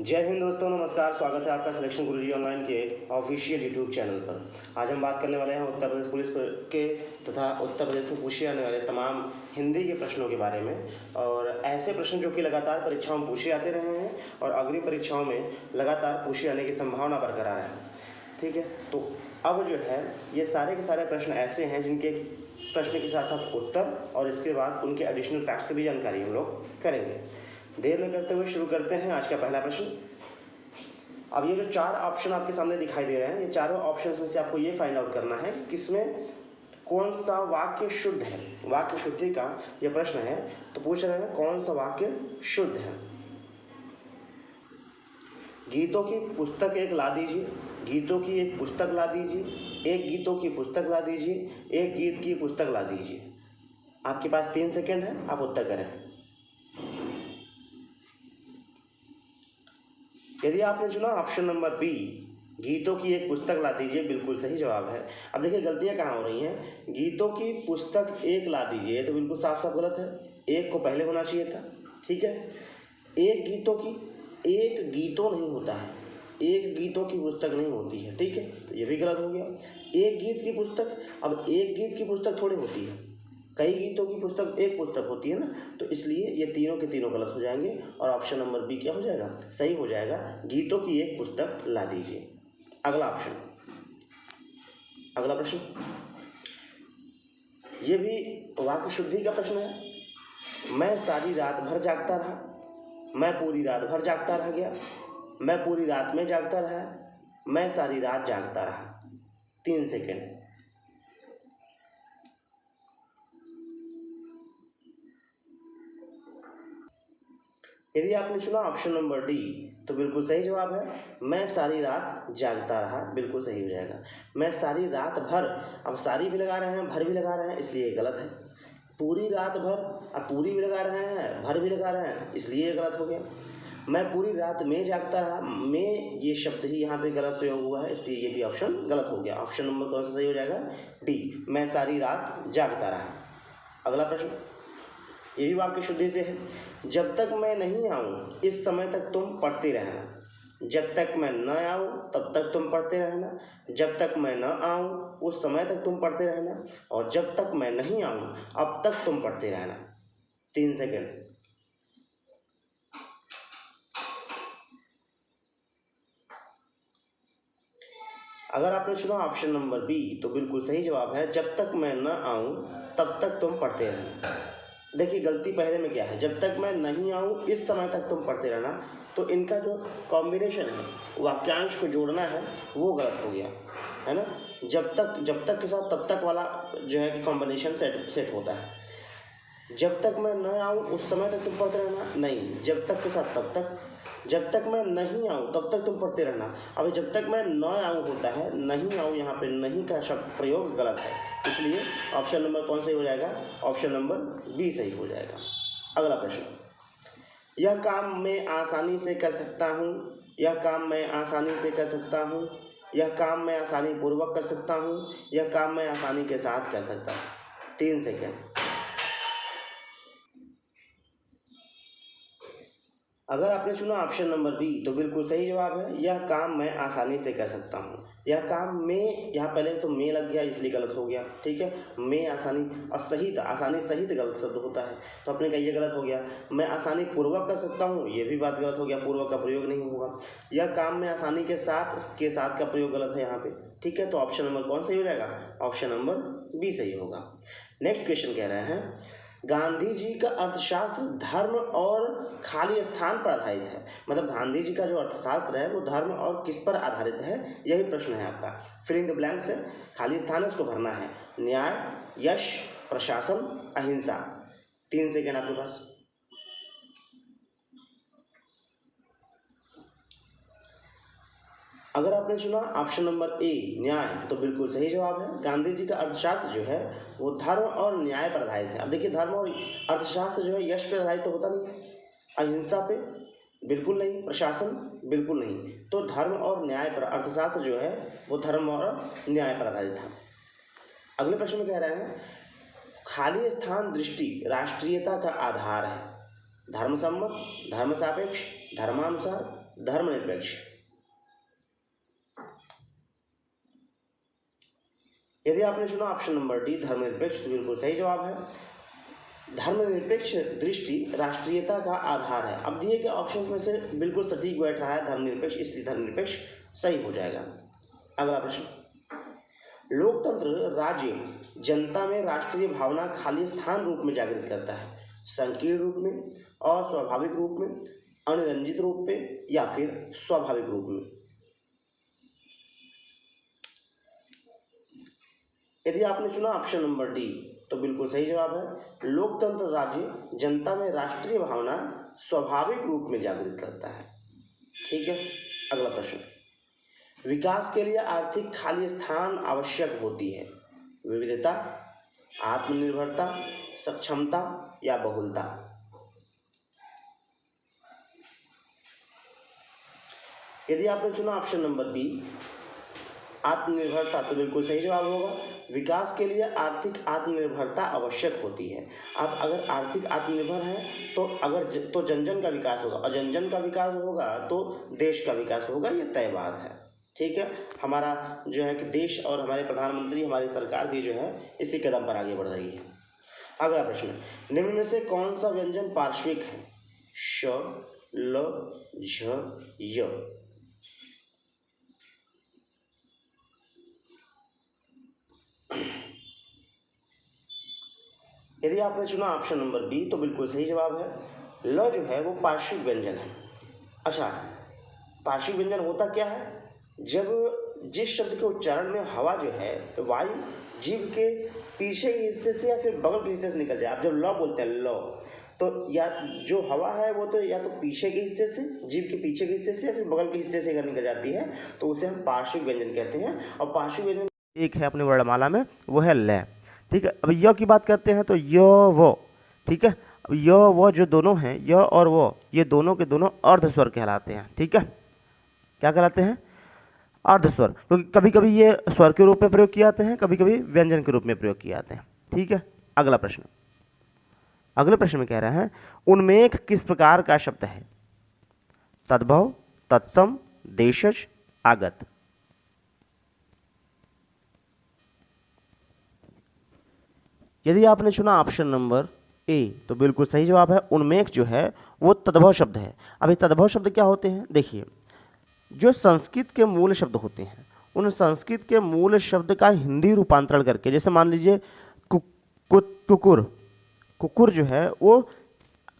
जय हिंद दोस्तों, नमस्कार। स्वागत है आपका सिलेक्शन गुरुजी ऑनलाइन के ऑफिशियल यूट्यूब चैनल पर। आज हम बात करने वाले हैं उत्तर प्रदेश पुलिस के तथा उत्तर प्रदेश में पूछे जाने वाले तमाम हिंदी के प्रश्नों के बारे में, और ऐसे प्रश्न जो कि लगातार परीक्षाओं में पूछे जाते रहे हैं और अग्रिम परीक्षाओं में लगातार पूछे जाने की संभावना बरकरार है। ठीक है, तो अब जो है ये सारे के सारे प्रश्न ऐसे हैं जिनके प्रश्न के साथ साथ उत्तर और इसके बाद उनके एडिशनल फैक्ट्स की भी जानकारी हम लोग करेंगे। देर न करते हुए शुरू करते हैं आज का पहला प्रश्न। अब ये जो चार ऑप्शन आपके सामने दिखाई दे रहे हैं, ये चारों ऑप्शंस में से आपको ये फाइंड आउट करना है कि किसमें कौन सा वाक्य शुद्ध है। वाक्य शुद्धि का ये प्रश्न है, तो पूछ रहे हैं कौन सा वाक्य शुद्ध है। गीतों की पुस्तक एक ला दीजिए, गीतों की एक पुस्तक ला दीजिए, एक गीतों की पुस्तक ला दीजिए, एक गीत की पुस्तक ला दीजिए। आपके पास 3 सेकंड है, आप उत्तर करें। यदि आपने चुना ऑप्शन नंबर बी, गीतों की एक पुस्तक ला दीजिए, बिल्कुल सही जवाब है। अब देखिए गलतियां कहाँ हो रही हैं। गीतों की पुस्तक एक ला दीजिए तो बिल्कुल साफ साफ गलत है, एक को पहले होना चाहिए था। ठीक है, एक गीतों की, एक गीतों नहीं होता है, एक गीतों की पुस्तक नहीं होती है। ठीक है, तो ये भी गलत हो गया। एक गीत की पुस्तक, अब एक गीत की पुस्तक थोड़ी होती है, कई गीतों की पुस्तक एक पुस्तक होती है ना, तो इसलिए ये तीनों के तीनों गलत हो जाएंगे और ऑप्शन नंबर बी क्या हो जाएगा, सही हो जाएगा। गीतों की एक पुस्तक ला दीजिए। अगला ऑप्शन, अगला प्रश्न, ये भी वाक्य शुद्धि का प्रश्न है। मैं सारी रात भर जागता रहा, मैं पूरी रात भर जागता रह गया, मैं पूरी रात में जागता रहा, मैं सारी रात जागता रहा। 3 सेकेंड। यदि आपने चुना ऑप्शन नंबर डी तो बिल्कुल सही जवाब है। मैं सारी रात जागता रहा, बिल्कुल सही हो जाएगा। मैं सारी रात भर, अब सारी भी लगा रहे हैं, भर भी लगा रहे हैं, इसलिए ये गलत है। पूरी रात भर, अब पूरी भी लगा रहे हैं, भर भी लगा रहे हैं, इसलिए ये गलत हो गया। मैं पूरी रात में जागता रहा, में ये शब्द ही यहाँ पे गलत प्रयोग हुआ है, इसलिए ये भी ऑप्शन गलत हो गया। ऑप्शन नंबर कौन सा सही हो जाएगा, डी, मैं सारी रात जागता रहा। अगला प्रश्न, ये भी वाक्य शुद्धि से है। जब तक मैं नहीं आऊँ इस समय तक तुम पढ़ते रहना, जब तक मैं न आऊँ तब तक तुम पढ़ते रहना, जब तक मैं न आऊँ उस समय तक तुम पढ़ते रहना, और जब तक मैं नहीं आऊँ अब तक तुम पढ़ते रहना। 3 सेकेंड। अगर आपने चुना ऑप्शन नंबर बी तो बिल्कुल सही जवाब है। जब तक मैं न आऊँ तब तक तुम पढ़ते रहना। देखिए गलती पहले में क्या है, जब तक मैं नहीं आऊँ इस समय तक तुम पढ़ते रहना, तो इनका जो कॉम्बिनेशन है, वाक्यांश को जोड़ना है, वो गलत हो गया है ना। जब तक के साथ तब तक वाला जो है कि कॉम्बिनेशन सेट होता है। जब तक मैं न आऊँ उस समय तक तुम पढ़ते रहना, नहीं, जब तक के साथ तब तक, जब तक मैं नहीं आऊँ तब तक तुम पढ़ते रहना। अब जब तक मैं न आऊँ होता है, नहीं आऊँ, यहाँ पे नहीं का शब्द प्रयोग गलत है, इसलिए ऑप्शन नंबर कौन सही हो जाएगा, ऑप्शन नंबर बी सही हो जाएगा। अगला प्रश्न, यह काम मैं आसानी से कर सकता हूँ, यह काम मैं आसानी से कर सकता हूँ, यह काम मैं आसानी पूर्वक कर सकता हूँ, यह काम मैं आसानी के साथ कर सकता हूँ। 3 सेकेंड। अगर आपने चुना ऑप्शन नंबर बी तो बिल्कुल सही जवाब है। यह काम मैं आसानी से कर सकता हूँ। यह काम में, यहाँ पहले तो में लग गया इसलिए गलत हो गया। ठीक है, में आसानी और सहित, आसानी सहित गलत शब्द होता है, तो अपने का ये गलत हो गया। मैं आसानी पूर्वक कर सकता हूँ, ये भी बात गलत हो गया, पूर्वक का प्रयोग नहीं होगा। यह काम में आसानी के साथ का प्रयोग गलत है यहाँ पे। ठीक है, तो ऑप्शन नंबर कौन सही हो जाएगा, ऑप्शन नंबर बी सही होगा। नेक्स्ट क्वेश्चन कह रहे हैं, गांधी जी का अर्थशास्त्र धर्म और खाली स्थान पर आधारित है। मतलब गांधी जी का जो अर्थशास्त्र है वो धर्म और किस पर आधारित है, यही प्रश्न है आपका। फिलिंग द ब्लैंक्स है, खाली स्थान है उसको भरना है। न्याय, यश, प्रशासन, अहिंसा। 3 सेकेंड आपके पास। अगर आपने चुना ऑप्शन नंबर ए न्याय तो बिल्कुल सही जवाब है। गांधी जी का अर्थशास्त्र जो है वो धर्म और न्याय पर आधारित है। अब देखिए धर्म और अर्थशास्त्र जो है यश पर आधारित तो होता नहीं है, अहिंसा पे बिल्कुल नहीं, प्रशासन बिल्कुल नहीं, तो धर्म और न्याय पर अर्थशास्त्र जो है वो धर्म और न्याय पर आधारित था। अगले प्रश्न में कह रहे हैं, खाली स्थान दृष्टि राष्ट्रीयता का आधार है। धर्म सम्मत, धर्म सापेक्ष, धर्मानुसार, धर्मनिरपेक्ष। यदि आपने चुना ऑप्शन नंबर डी धर्मनिरपेक्ष तो बिल्कुल सही जवाब है। धर्मनिरपेक्ष दृष्टि राष्ट्रीयता का आधार है। अब दिए गए ऑप्शन में से बिल्कुल सटीक बैठ रहा है धर्मनिरपेक्ष, इसलिए धर्मनिरपेक्ष सही हो जाएगा। अगला प्रश्न, लोकतंत्र राज्य जनता में राष्ट्रीय भावना खाली स्थान रूप में जागृत करता है, संकीर्ण रूप में, अस्वाभाविक रूप में, अनिरंजित रूप में या फिर स्वाभाविक रूप में। यदि आपने चुना ऑप्शन नंबर डी तो बिल्कुल सही जवाब है। लोकतंत्र राज्य जनता में राष्ट्रीय भावना स्वाभाविक रूप में जागृत करता है। ठीक है, अगला प्रश्न, विकास के लिए आर्थिक खाली स्थान आवश्यक होती है, विविधता, आत्मनिर्भरता, सक्षमता या बहुलता। यदि आपने चुना ऑप्शन नंबर बी आत्मनिर्भरता तो बिल्कुल सही जवाब होगा। विकास के लिए आर्थिक आत्मनिर्भरता आवश्यक होती है। आप अगर आर्थिक आत्मनिर्भर हैं तो जन जन का विकास होगा, और जन जन का विकास होगा तो देश का विकास होगा, ये तय बात है। ठीक है, हमारा जो है कि देश और हमारे प्रधानमंत्री, हमारी सरकार भी जो है इसी कदम पर आगे बढ़ रही है। अगला प्रश्न, निम्न में से कौन सा व्यंजन पार्श्विक है, श, ल, झ, य। यदि आपने चुना ऑप्शन नंबर बी तो बिल्कुल सही जवाब है। ल जो है वो पार्श्विक व्यंजन है। अच्छा, पार्श्विक व्यंजन होता क्या है, जब जिस शब्द के उच्चारण में हवा जो है तो वायु जीभ के पीछे के हिस्से से या फिर बगल के हिस्से से निकल जाए। आप जब ल बोलते हैं ल, तो या जो हवा है वो तो या तो पीछे के हिस्से से, जीभ के पीछे के हिस्से से या फिर बगल के हिस्से से अगर निकल जाती है तो उसे हम पार्श्विक व्यंजन कहते हैं। और पार्श्विक व्यंजन एक है अपनी वर्णमाला में, वो है ल। ठीक है, अब य की बात करते हैं तो य वो। ठीक है, अब य वो जो दोनों हैं, य और वो, ये दोनों के दोनों अर्ध स्वर कहलाते हैं। ठीक है, क्या कहलाते हैं, अर्ध स्वर, क्योंकि कभी कभी ये स्वर के रूप में प्रयोग किए जाते हैं, कभी कभी व्यंजन के रूप में प्रयोग किए जाते हैं। ठीक है, अगला प्रश्न, अगले प्रश्न में कह रहा है उन्मेष किस प्रकार का शब्द है, तद्भव, तत्सम, देशज, आगत। यदि आपने चुना ऑप्शन नंबर ए तो बिल्कुल सही जवाब है। उन्मेष जो है वो तद्भव शब्द है। अभी तद्भव शब्द क्या होते हैं, देखिए, जो संस्कृत के मूल शब्द होते हैं, उन संस्कृत के मूल शब्द का हिंदी रूपांतरण करके, जैसे मान लीजिए कुकुर, कुकुर जो है वो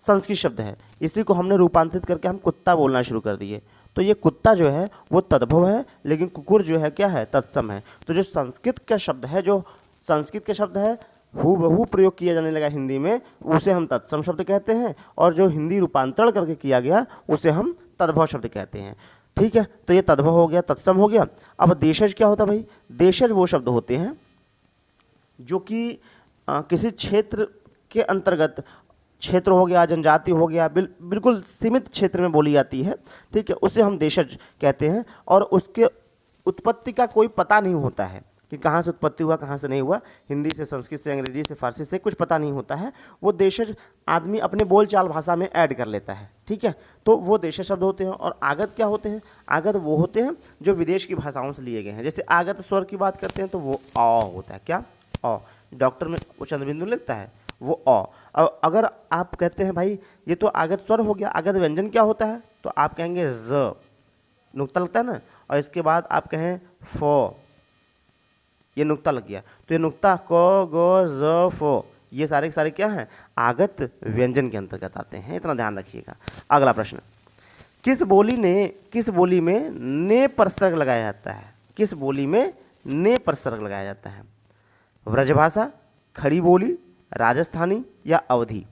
संस्कृत शब्द है, इसी को हमने रूपांतरित करके हम कुत्ता बोलना शुरू कर दिए, तो ये कुत्ता जो है वो तद्भव है, लेकिन कुकुर जो है क्या है, तत्सम है। तो जो संस्कृत का शब्द है, जो संस्कृत के शब्द है हूबहू प्रयोग किया जाने लगा हिंदी में, उसे हम तत्सम शब्द कहते हैं, और जो हिंदी रूपांतरण करके किया गया उसे हम तद्भव शब्द कहते हैं। ठीक है, तो ये तद्भव हो गया, तत्सम हो गया। अब देशज क्या होता है भाई, देशज वो शब्द होते हैं जो कि किसी क्षेत्र के अंतर्गत, क्षेत्र हो गया, जनजाति हो गया, बिल्कुल सीमित क्षेत्र में बोली जाती है। ठीक है, उसे हम देशज कहते हैं, और उसके उत्पत्ति का कोई पता नहीं होता है कि कहाँ से उत्पत्ति हुआ, कहाँ से नहीं हुआ, हिंदी से, संस्कृत से, अंग्रेजी से, फारसी से, कुछ पता नहीं होता है। वो देशज आदमी अपने बोलचाल भाषा में ऐड कर लेता है। ठीक है, तो वो देशज शब्द होते हैं। और आगत क्या होते हैं, आगत वो होते हैं जो विदेश की भाषाओं से लिए गए हैं। जैसे आगत स्वर की बात करते हैं तो वो अ होता है, क्या, अ, डॉक्टर में वो चंद्रबिंदु लिखता है वो अ। अब अगर आप कहते हैं भाई ये तो आगत स्वर हो गया, आगत व्यंजन क्या होता है, तो आप कहेंगे ज, नुक्ता लगता है ना, और इसके बाद आप कहें फ, ये नुक्ता लग गया, तो ये नुक्ता क, ग, ज, फ, ये सारे के सारे क्या हैं, आगत व्यंजन के अंतर्गत आते हैं, इतना ध्यान रखिएगा। अगला प्रश्न, किस बोली में ने पर सर्ग लगाया जाता है, किस बोली में ने पर सर्ग लगाया जाता है, व्रजभाषा, खड़ी बोली, राजस्थानी या अवधी।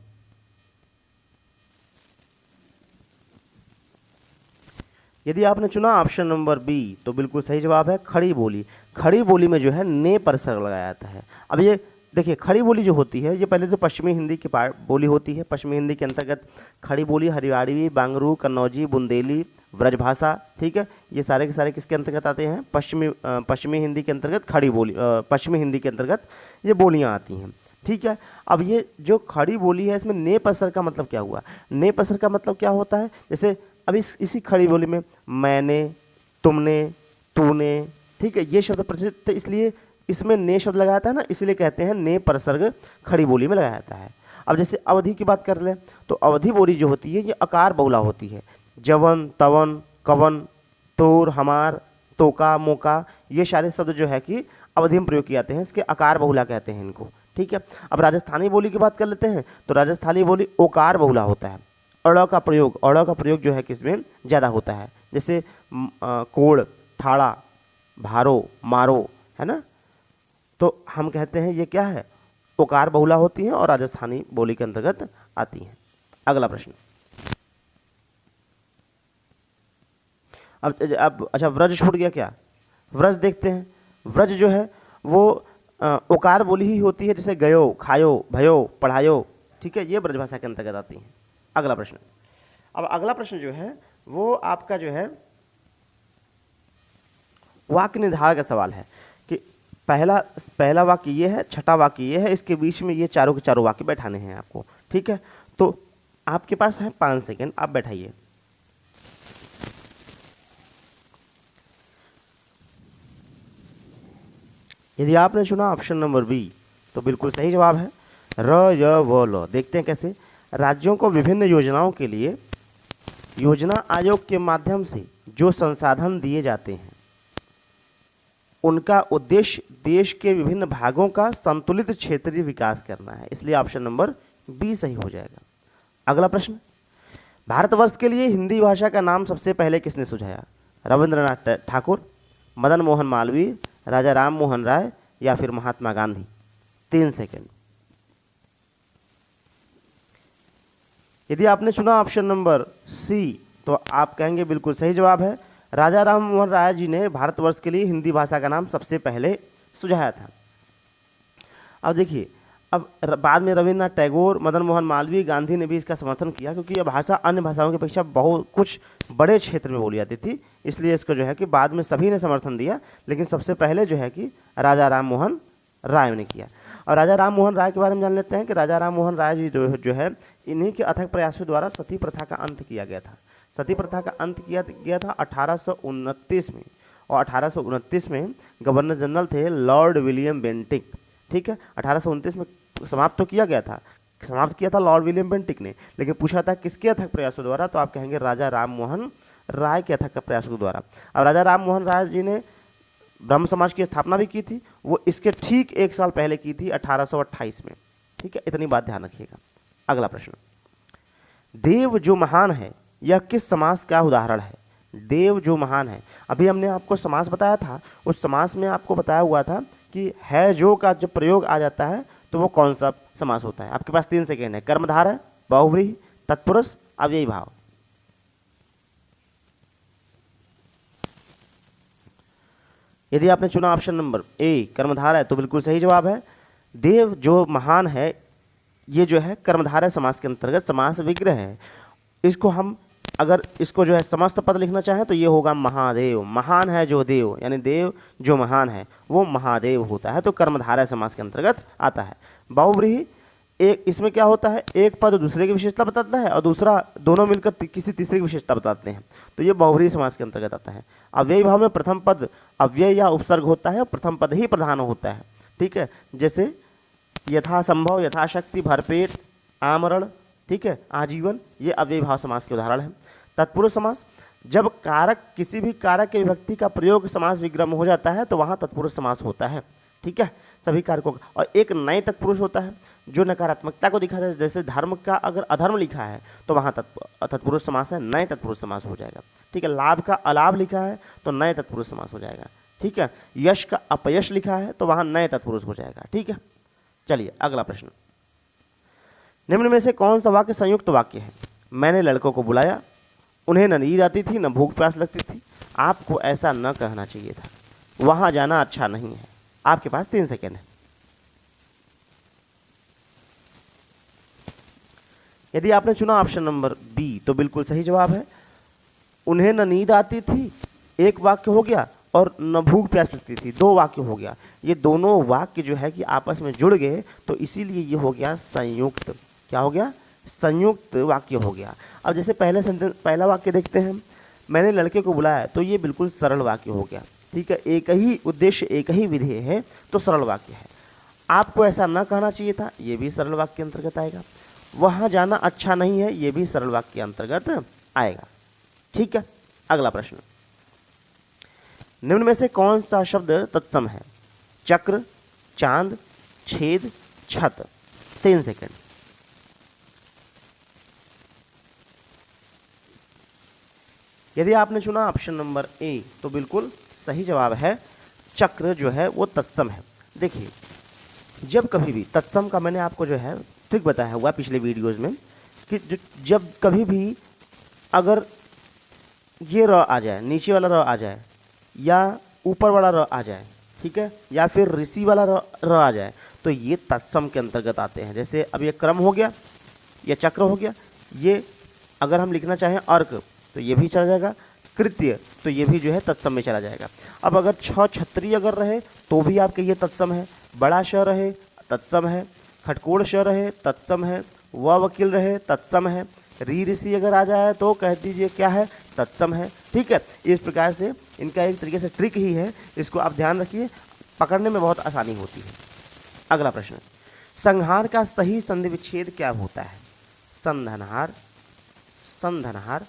यदि आपने चुना ऑप्शन नंबर बी तो बिल्कुल सही जवाब है, खड़ी बोली। खड़ी बोली में जो है ने पर सर्ग लगाया जाता है। अब ये देखिए, खड़ी बोली जो होती है ये पहले तो पश्चिमी हिंदी की बोली होती है। पश्चिमी हिंदी के अंतर्गत खड़ी बोली, हरियाणवी, बांगरू, कन्नौजी, बुंदेली, ब्रजभाषा, ठीक है, ये सारे के सारे किसके अंतर्गत आते हैं, पश्चिमी हिंदी के अंतर्गत खड़ी बोली, पश्चिमी हिंदी के अंतर्गत ये बोलियाँ आती हैं। ठीक है, अब ये जो खड़ी बोली है इसमें ने पसर का मतलब क्या हुआ, ने पसर का मतलब क्या होता है, जैसे अब इसी खड़ी बोली में मैंने, तुमने, तूने, ठीक है, ये शब्द प्रचलित थे, इसलिए इसमें ने शब्द लगाया था ना, इसलिए कहते हैं ने परसर्ग खड़ी बोली में लगाया जाता है। अब जैसे अवधि की बात कर लें तो अवधि बोली जो होती है ये आकार बहुला होती है। जवन, तवन, कवन, तोर, हमार, तोका, मोका, ये सारे शब्द जो है कि अवधि में प्रयोग किए जाते हैं, इसके आकार बहुला कहते हैं इनको, ठीक है। अब राजस्थानी बोली की बात कर लेते हैं तो राजस्थानी बोली ओकार बहुला होता है। अड़ का प्रयोग जो है किसमें ज़्यादा होता है, जैसे कोड़, ठाड़ा, भारो, मारो, है ना, तो हम कहते हैं ये क्या है, ओकार बहुला होती है और राजस्थानी बोली के अंतर्गत आती हैं। अगला प्रश्न, अब अच्छा व्रज छूट गया क्या, व्रज देखते हैं। व्रज जो है वो ओकार बोली ही होती है, जैसे गयो, खायो, भयो, पढ़ायो, ठीक है, ये ब्रज भाषा के अंतर्गत आती हैं। अगला प्रश्न, अब अगला प्रश्न जो है वो आपका जो है वाक्य निर्धारण का सवाल है कि पहला वाक्य ये है, छठा वाक्य ये है, इसके बीच में ये चारों के चारों वाक्य बैठाने हैं आपको, ठीक है। तो आपके पास है 5 सेकेंड, आप बैठाइए। यदि आपने चुना ऑप्शन नंबर बी तो बिल्कुल सही जवाब है र, य, व, ल। देखते हैं कैसे। राज्यों को विभिन्न योजनाओं के लिए योजना आयोग के माध्यम से जो संसाधन दिए जाते हैं उनका उद्देश्य देश के विभिन्न भागों का संतुलित क्षेत्रीय विकास करना है, इसलिए ऑप्शन नंबर बी सही हो जाएगा। अगला प्रश्न, भारतवर्ष के लिए हिंदी भाषा का नाम सबसे पहले किसने सुझाया, रविंद्रनाथ ठाकुर, मदन मोहन मालवीय, राजा राम मोहन राय या फिर महात्मा गांधी। 3 सेकेंड। यदि आपने चुना ऑप्शन नंबर सी तो आप कहेंगे बिल्कुल सही जवाब है, राजा राम मोहन राय जी ने भारतवर्ष के लिए हिंदी भाषा का नाम सबसे पहले सुझाया था। अब देखिए, अब बाद में रविन्द्रनाथ टैगोर, मदन मोहन मालवीय, गांधी ने भी इसका समर्थन किया, क्योंकि यह भाषा अन्य भाषाओं की अपेक्षा बहुत कुछ बड़े क्षेत्र में बोली जाती थी, इसलिए इसको जो है कि बाद में सभी ने समर्थन दिया, लेकिन सबसे पहले जो है कि राजा राम मोहन राय ने किया। और राजा राम मोहन राय के बारे में जान लेते हैं कि राजा राम मोहन राय जी जो है इन्हीं के अथक प्रयासों द्वारा सती प्रथा का अंत किया गया था। सती प्रथा का अंत किया गया था 1829 में, और 1829 में गवर्नर जनरल थे लॉर्ड विलियम बेंटिक, ठीक है। 1829 में समाप्त तो किया गया था, समाप्त किया था लॉर्ड विलियम बेंटिक ने, लेकिन पूछा था किसके अथक प्रयासों द्वारा, तो आप कहेंगे राजा राम मोहन राय के अथक प्रयासों द्वारा। अब राजा राम मोहन राय जी ने ब्रह्म समाज की स्थापना भी की थी, वो इसके ठीक 1 साल पहले की थी 1828 में, ठीक है, इतनी बात ध्यान रखिएगा। अगला प्रश्न, देव जो महान है यह किस समास का उदाहरण है। देव जो महान है, अभी हमने आपको समास बताया था, उस समास में आपको बताया हुआ था कि है जो का जब प्रयोग आ जाता है तो वो कौन सा समास होता है। आपके पास 3 सेकेंड है, कर्मधार है, बहुव्रीहि, तत्पुरुष, अव्ययी भाव। यदि आपने चुना ऑप्शन नंबर ए कर्मधार है तो बिल्कुल सही जवाब है। देव जो महान है ये जो है कर्मधारय समास के अंतर्गत समास विग्रह है। इसको हम अगर इसको जो है समस्त पद लिखना चाहें तो ये होगा महादेव। महान है जो देव, यानी देव जो महान है वो महादेव होता है, तो कर्मधारय समास के अंतर्गत आता है। बहुव्रीहि, एक इसमें क्या होता है, एक पद दूसरे की विशेषता बताता है और दूसरा दोनों मिलकर किसी तीसरे की विशेषता बताते हैं, तो ये बहुव्रीहि समास के अंतर्गत आता है। अव्ययी भाव में प्रथम पद अव्यय या उपसर्ग होता है, प्रथम पद ही प्रधान होता है, ठीक है, जैसे यथासंभव, यथाशक्ति, भरपेट, आमरण, ठीक है, आजीवन, ये अव्ययी भाव समास के उदाहरण है। तत्पुरुष समास, जब कारक किसी भी कारक के विभक्ति का प्रयोग समास विग्रह में हो जाता है तो वहाँ तत्पुरुष समास होता है, ठीक है, सभी कारकों का। और एक नए तत्पुरुष होता है जो नकारात्मकता को दिखाता है, जैसे धर्म का अगर अधर्म लिखा है तो वहाँ तत्पुरुष समास है, नए तत्पुरुष समास हो जाएगा, ठीक है। लाभ का अलाभ लिखा है तो नए तत्पुरुष समास हो जाएगा, ठीक है। यश का अपयश लिखा है तो वहाँ नए तत्पुरुष हो जाएगा, ठीक है। चलिए अगला प्रश्न, निम्न में से कौन सा वाक्य संयुक्त वाक्य है। मैंने लड़कों को बुलाया, उन्हें न नींद आती थी न भूख प्यास लगती थी, आपको ऐसा न कहना चाहिए था, वहां जाना अच्छा नहीं है। आपके पास 3 सेकेंड है। यदि आपने चुना ऑप्शन नंबर बी तो बिल्कुल सही जवाब है। उन्हें न नींद आती थी एक वाक्य हो गया और न भूख प्यास लगती थी 2 वाक्य हो गया। ये दोनों वाक्य जो है कि आपस में जुड़ गए तो इसीलिए ये हो गया संयुक्त। क्या हो गया? संयुक्त वाक्य हो गया। अब जैसे पहला वाक्य देखते हैं, मैंने लड़के को बुलाया, तो ये बिल्कुल सरल वाक्य हो गया। ठीक है, एक ही उद्देश्य, एक ही विधेय है तो सरल वाक्य है। आपको ऐसा ना कहना चाहिए था, ये भी सरल वाक्य अंतर्गत आएगा। वहाँ जाना अच्छा नहीं है, ये भी सरल वाक्य अंतर्गत आएगा। ठीक है, अगला प्रश्न, निम्न में से कौन सा शब्द तत्सम है? चक्र, चांद, छेद, छत। 3 सेकंड। यदि आपने चुना ऑप्शन नंबर ए तो बिल्कुल सही जवाब है, चक्र जो है वो तत्सम है। देखिए, जब कभी भी तत्सम का मैंने आपको जो है ट्रिक बताया हुआ पिछले वीडियोस में कि जब कभी भी अगर ये र आ जाए, नीचे वाला र आ जाए, या ऊपर वाला र आ जाए, ठीक है, या फिर ऋषि वाला र आ जाए, तो ये तत्सम के अंतर्गत आते हैं। जैसे अब ये क्रम हो गया, ये चक्र हो गया, ये अगर हम लिखना चाहें अर्क तो ये भी चला जाएगा, कृत्य तो ये भी जो है तत्सम में चला जाएगा। अब अगर छत्री अगर रहे तो भी आपके ये तत्सम है, बड़ा श रहे तत्सम है, खटकोड़ श रहे तत्सम है, वकील रहे तत्सम है, ऋषि अगर आ जाए तो कह दीजिए क्या है, तत्सम है। ठीक है, इस प्रकार से इनका एक तरीके से ट्रिक ही है, इसको आप ध्यान रखिए, पकड़ने में बहुत आसानी होती है। अगला प्रश्न, संहार का सही संधि विच्छेद क्या होता है? संधनहार, समधनहार,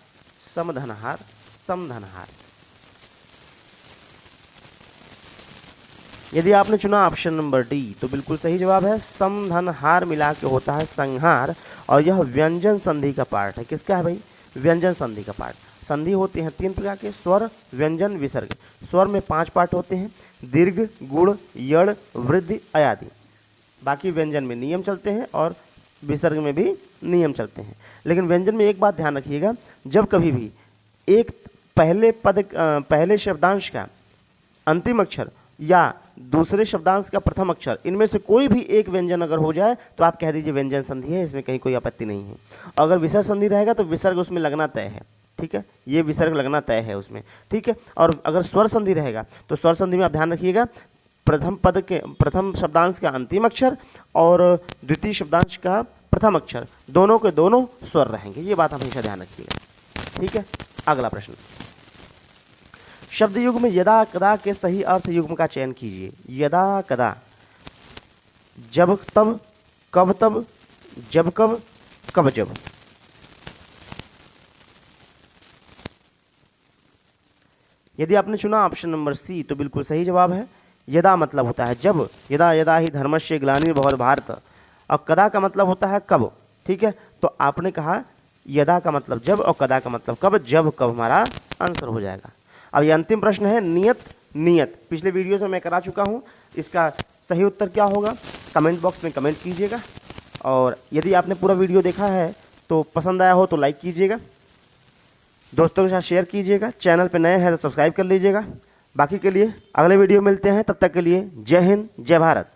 समधनहार, समधनहार। यदि आपने चुना ऑप्शन नंबर डी तो बिल्कुल सही जवाब है, समधनहार मिला के होता है संहार, और यह व्यंजन संधि का पार्ट है। किसका है भाई? व्यंजन संधि का पार्ट। संधि होते हैं 3 प्रकार के, स्वर, व्यंजन, विसर्ग। स्वर में 5 पार्ट होते हैं, दीर्घ, गुण, यड़, वृद्धि, अयादि। बाकी व्यंजन में नियम चलते हैं और विसर्ग में भी नियम चलते हैं। लेकिन व्यंजन में एक बात ध्यान रखिएगा, जब कभी भी एक पहले शब्दांश का अंतिम अक्षर या दूसरे शब्दांश का प्रथम अक्षर, इनमें से कोई भी एक व्यंजन अगर हो जाए तो आप कह दीजिए व्यंजन संधि है, इसमें कहीं कोई आपत्ति नहीं है। अगर विसर्ग संधि रहेगा तो विसर्ग उसमें लगना तय है। ठीक है, ये विसर्ग लगना तय है उसमें। ठीक है, और अगर स्वर संधि रहेगा तो स्वर संधि में आप ध्यान रखिएगा, प्रथम शब्दांश का अंतिम अक्षर और द्वितीय शब्दांश का प्रथम अक्षर, दोनों के दोनों स्वर रहेंगे। ये बात हमेशा ध्यान रखिएगा। ठीक है, अगला प्रश्न, शब्द युग में यदा कदा के सही अर्थ युग्म का चयन कीजिए। यदा कदा, जब तब, कब तब, जब कब, कब जब। यदि आपने चुना ऑप्शन नंबर सी तो बिल्कुल सही जवाब है, यदा मतलब होता है जब, यदा यदा ही धर्मस्य ग्लानिर्भवत् भारत, और कदा का मतलब होता है कब। ठीक है, तो आपने कहा यदा का मतलब जब और कदा का मतलब कब, जब कब हमारा आंसर हो जाएगा। अब ये अंतिम प्रश्न है, नियत नियत। पिछले वीडियो में मैं करा चुका हूँ, इसका सही उत्तर क्या होगा कमेंट बॉक्स में कमेंट कीजिएगा, और यदि आपने पूरा वीडियो देखा है तो पसंद आया हो तो लाइक कीजिएगा, दोस्तों के साथ शेयर कीजिएगा, चैनल पे नए हैं तो सब्सक्राइब कर लीजिएगा। बाकी के लिए अगले वीडियो मिलते हैं, तब तक के लिए जय हिंद, जय भारत।